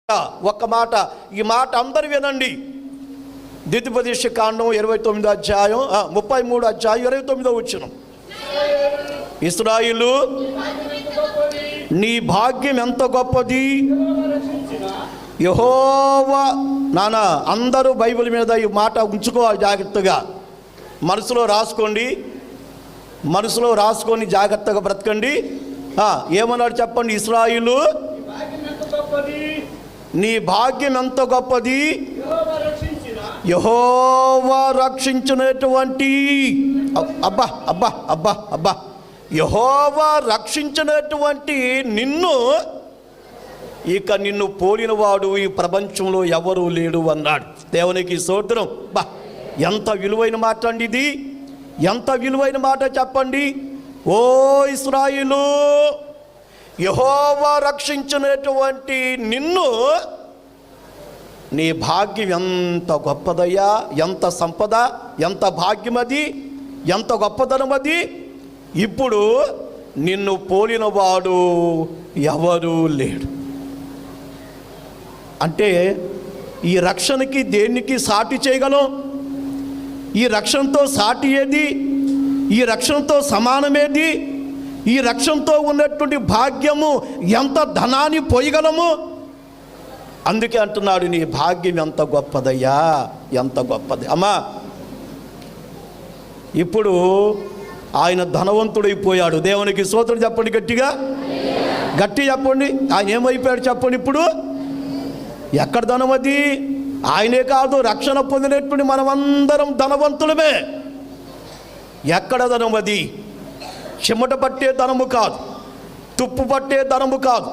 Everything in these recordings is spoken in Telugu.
ఒక్క మాట, ఈ మాట అందరు వినండి. ద్వితీయోపదేశ కాండం 29వ అధ్యాయం 33వ అధ్యాయం 29వ వచనం. ఇశ్రాయేలు, నీ భాగ్యం ఎంత గొప్పది. యెహోవా, నాన్న అందరూ బైబిల్ మీద ఈ మాట ఉంచుకోవాలి జాగ్రత్తగా, మనసులో రాసుకోండి, మనసులో రాసుకొని జాగ్రత్తగా బ్రతకండి. ఏమన్నాడు చెప్పండి. ఇశ్రాయేలు, నీ భాగ్యం ఎంత గొప్పది. యెహోవా రక్షించినటువంటి, అబ్బా అబ్బా అబ్బా అబ్బా, యెహోవా రక్షించినటువంటి నిన్ను, ఇక నిన్ను పోలినవాడు ఈ ప్రపంచంలో ఎవరూ లేడు అన్నాడు. దేవునికి స్తోత్రం. బా, ఎంత విలువైన మాట అండి ఇది, ఎంత విలువైన మాట చెప్పండి. ఓ ఇశ్రాయేలు, యెహోవా రక్షించినటువంటి నిన్ను, నీ భాగ్యం ఎంత గొప్పదయ్యా, ఎంత సంపద, ఎంత భాగ్యమది, ఎంత గొప్పదనమది. ఇప్పుడు నిన్ను పోలినవాడు ఎవరూ లేడు. అంటే ఈ రక్షణకి దేనికి సాటి చేయగలం? ఈ రక్షణతో సాటి ఏది? ఈ రక్షణతో సమానమేది? ఈ రక్షణతో ఉన్నటువంటి భాగ్యము ఎంత ధనాన్ని పోయగలము? అందుకే అంటున్నాడు, నీ భాగ్యం ఎంత గొప్పదయ్యా, ఎంత గొప్పది. అమ్మా, ఇప్పుడు ఆయన ధనవంతుడైపోయాడు. దేవునికి స్తోత్రం చెప్పండి, గట్టిగా గట్టి చెప్పండి. ఆయన ఏమైపోయాడు చెప్పండి. ఇప్పుడు ఎక్కడ ధనం అది? ఆయనే కాదు, రక్షణ పొందినటువంటి మనమందరం ధనవంతులమే. ఎక్కడ ధనం అది? చెమట పట్టే ధనము కాదు, తుప్పు పట్టే ధనము కాదు,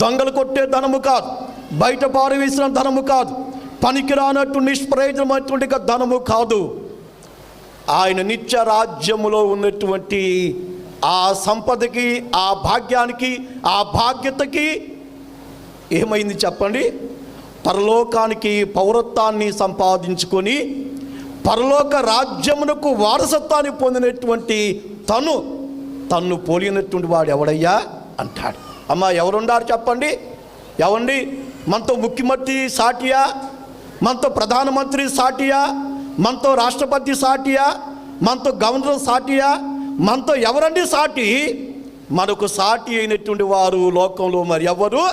దొంగలు కొట్టే ధనము కాదు, బయట పారవేసిన ధనము కాదు, పనికిరానట్టు నిష్ప్రయోజనమైనటువంటి ధనము కాదు. ఆయన నిత్య రాజ్యములో ఉన్నటువంటి ఆ సంపదకి, ఆ భాగ్యానికి, ఆ భాగ్యతకి ఏమైంది చెప్పండి? పరలోకానికి పౌరత్వాన్ని సంపాదించుకొని పరలోక రాజ్యమునకు వారసత్వాన్ని పొందినటువంటి తన్ను పోలినటువంటి వాడు ఎవడయ్యా అంటాడు. అమ్మ, ఎవరున్నారు చెప్పండి? ఎవండి? మనతో ముఖ్యమంత్రి సాటియా? మనతో ప్రధానమంత్రి సాటియా? మనతో రాష్ట్రపతి సాటియా? మనతో గవర్నర్ సాటియా? మనతో ఎవరండి సాటి? మనకు సాటి అయినటువంటి వారు లోకంలో మరి ఎవరు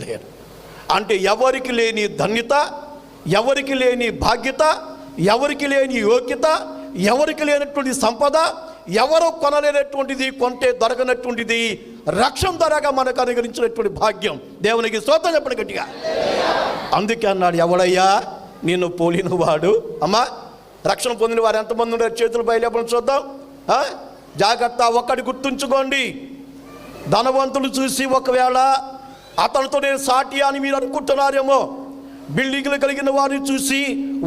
లేరు. అంటే ఎవరికి లేని ధన్యత, ఎవరికి లేని భాగ్యత, ఎవరికి లేని యోగ్యత, ఎవరికి లేనటువంటి సంపద, ఎవరు కొనలేనటువంటిది, కొంటే దొరకనటువంటిది రక్షణ ధరగా మనకు అనుగ్రహించినటువంటి భాగ్యం. దేవునికి స్తోత్రం చెప్పండి గట్టిగా. అందుకే అన్నాడు, ఎవడయ్యా నిన్ను పోలిన వాడు. అమ్మా, రక్షణ పొందిన వారు ఎంతమంది ఉన్నారు? చేతులు బయలుపడి చూద్దాం. జాగ్రత్త, ఒక్కటి గుర్తుంచుకోండి. ధనవంతులు చూసి ఒకవేళ అతనితో నేను సాటి అని మీరు అనుకుంటున్నారేమో, బిల్డింగ్లు కలిగిన వారిని చూసి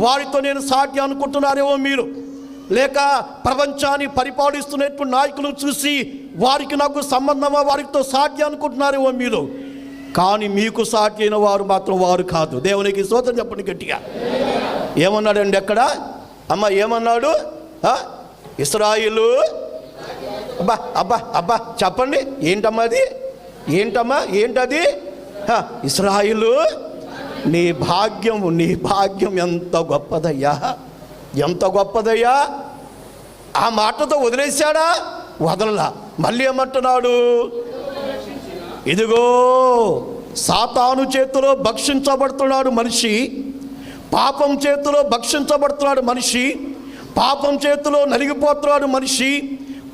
వారితో నేను సాటి అనుకుంటున్నారేమో మీరు, లేక ప్రపంచాన్ని పరిపాలిస్తున్నటువంటి నాయకులను చూసి వారికి నాకు సంబంధమా, వారితో సాటి అనుకుంటున్నారేమో మీరు. కానీ మీకు సాటి అయిన వారు మాత్రం వారు కాదు. దేవునికి స్తోత్రం చెప్పండి గట్టిగా. ఏమన్నాడండి అక్కడ? అమ్మ, ఏమన్నాడు? ఇశ్రాయేలు, అబ్బా అబ్బా అబ్బా చెప్పండి. ఏంటమ్మా అది? ఏంటమ్మా ఏంటది? ఇశ్రాయేలు, నీ భాగ్యం ఎంత గొప్పదయ్యా, ఎంత గొప్పదయ్యా. ఆ మాటతో వదిలేశాడా? వదలలా. మళ్ళీ ఏమంటున్నాడు? ఇదిగో సాతాను చేతిలో భక్షించబడుతున్నాడు మనిషి, పాపం చేతిలో భక్షించబడుతున్నాడు మనిషి, పాపం చేతిలో నలిగిపోతున్నాడు మనిషి,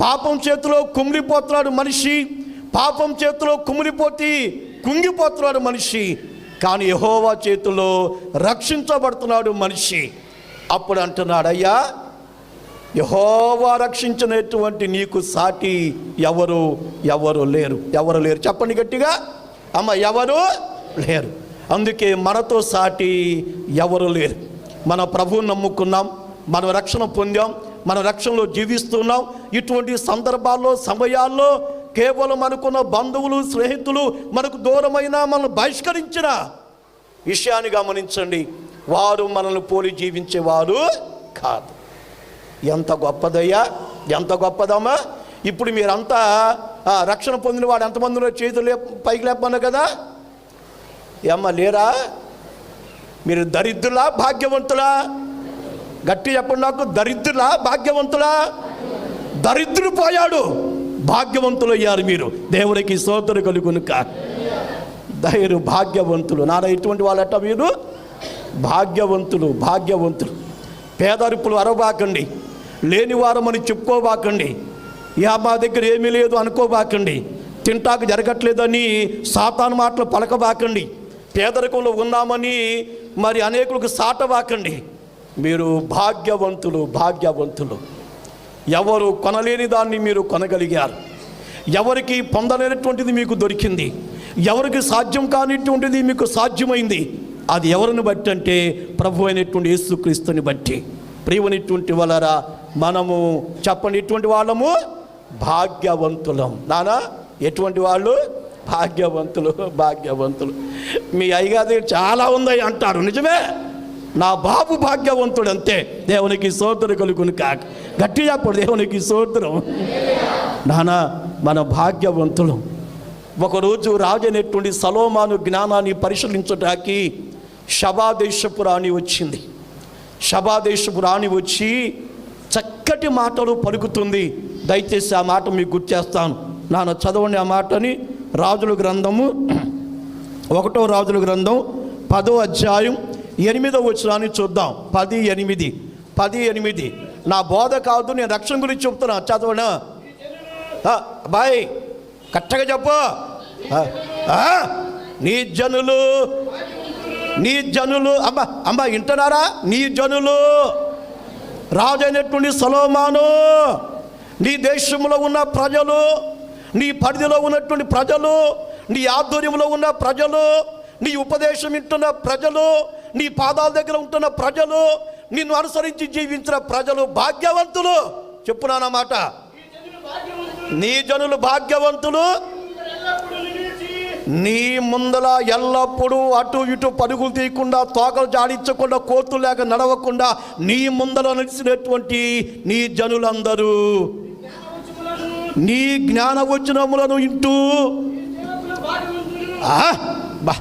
పాపం చేతిలో కుమిలిపోతున్నాడు మనిషి, పాపం చేతిలో కుంగిపోతున్నాడు మనిషి. కానీ యెహోవా చేతిలో రక్షించబడుతున్నాడు మనిషి. అప్పుడు అంటున్నాడు, అయ్యా, యెహోవా రక్షించినటువంటి నీకు సాటి ఎవరు లేరు. ఎవరు లేరు చెప్పండి గట్టిగా. అమ్మ, ఎవరు లేరు. అందుకే మనతో సాటి ఎవరు లేరు. మన ప్రభువుని నమ్ముకున్నాం, మనం రక్షణ పొందాం, మన రక్షణలో జీవిస్తున్నాం. ఇటువంటి సందర్భాల్లో, సమయాల్లో కేవలం అనుకున్న బంధువులు, స్నేహితులు మనకు దూరమైన, మనల్ని బహిష్కరించిన విషయాన్ని గమనించండి, వారు మనల్ని పోలి జీవించేవారు కాదు. ఎంత గొప్పదయ్యా, ఎంత గొప్పదమ్మా. ఇప్పుడు మీరంతా రక్షణ పొందిన వాడు ఎంతమంది చేతులు పైకి లేపమన్నా కదా. ఏమ్మ లేరా? మీరు దరిద్రులా భాగ్యవంతులా? గట్టి చెప్పండి నాకు. దరిద్రులా భాగ్యవంతులా? దరిద్రుడు పోయాడు, భాగ్యవంతులు అయ్యారు మీరు. దేవునికి స్తోత్రం కలుగునుక. భాగ్యవంతులు నాన్న. ఇటువంటి వాళ్ళట మీరు భాగ్యవంతులు, భాగ్యవంతులు. పేదరిపులు అరవబాకండి, లేనివారమని చెప్పుకోబాకండి, మా దగ్గర ఏమీ లేదు అనుకోబాకండి, తింటాకు జరగట్లేదని సాతాను మాటలు పలకబాకండి, పేదరికంలో ఉన్నామని మరి అనేకులకు సాటబాకండి. మీరు భాగ్యవంతులు, భాగ్యవంతులు. ఎవరు కొనలేని దాన్ని మీరు కొనగలిగారు. ఎవరికి పొందలేనటువంటిది మీకు దొరికింది. ఎవరికి సాధ్యం కానిటువంటిది మీకు సాధ్యమైంది. అది ఎవరిని బట్టి అంటే ప్రభు అయినటువంటి యేసుక్రీస్తుని బట్టి. ప్రియమైనటువంటి వాళ్ళరా, మనము చెప్పండి, ఎటువంటి వాళ్ళము? భాగ్యవంతులం. నానా ఎటువంటి వాళ్ళు? భాగ్యవంతులు, భాగ్యవంతులు. మీ అయ్యగారి చాలా ఉంది అంటారు, నిజమే. నా బాబు భాగ్యవంతుడు అంతే. దేవునికి స్తోత్రం కలుగును కాక. గట్టి చెప్పడు, దేవునికి స్తోత్రం. నానా మన భాగ్యవంతులు. ఒకరోజు రాజు అనేటువంటి సొలొమోను జ్ఞానాన్ని పరిశీలించడానికి షబాదేశపు రాణి వచ్చింది. షబాదేశపు రాణి వచ్చి చక్కటి మాటలు పలుకుతుంది. దయచేసి ఆ మాట మీకు గుర్తు చేస్తాను. నాన్న చదవండి ఆ మాటని. రాజుల గ్రంథము 1వ రాజుల గ్రంథం 10వ అధ్యాయం 8వ వచనాన్ని చూద్దాం. 10:8. నా బోధ కాదు, నేను రక్షణ గురించి చెప్తున్నా. చదవనా బాయ్? కరెక్ట్గా చెప్పు. నీ జనులు అమ్మ వింటున్నారా? నీ జనులు, రాజు అయినటువంటి సొలొమోను, నీ దేశంలో ఉన్న ప్రజలు, నీ పరిధిలో ఉన్నటువంటి ప్రజలు, నీ ఆధ్వర్యంలో ఉన్న ప్రజలు, నీ ఉపదేశం వింటున్న ప్రజలు, నీ పాదాల దగ్గర ఉంటున్న ప్రజలు, నిన్ను అనుసరించి జీవించిన ప్రజలు భాగ్యవంతులు. చెప్పునానమాట. నీ జనులు భాగ్యవంతులు. నీ ముందల ఎల్లప్పుడూ అటు ఇటు పరుగులు తీయకుండా, తోకలు జాడించకుండా, కోతులు లేక నడవకుండా నీ ముందల నడిచినటువంటి నీ జనులందరూ నీ జ్ఞానవచనములను వింటూ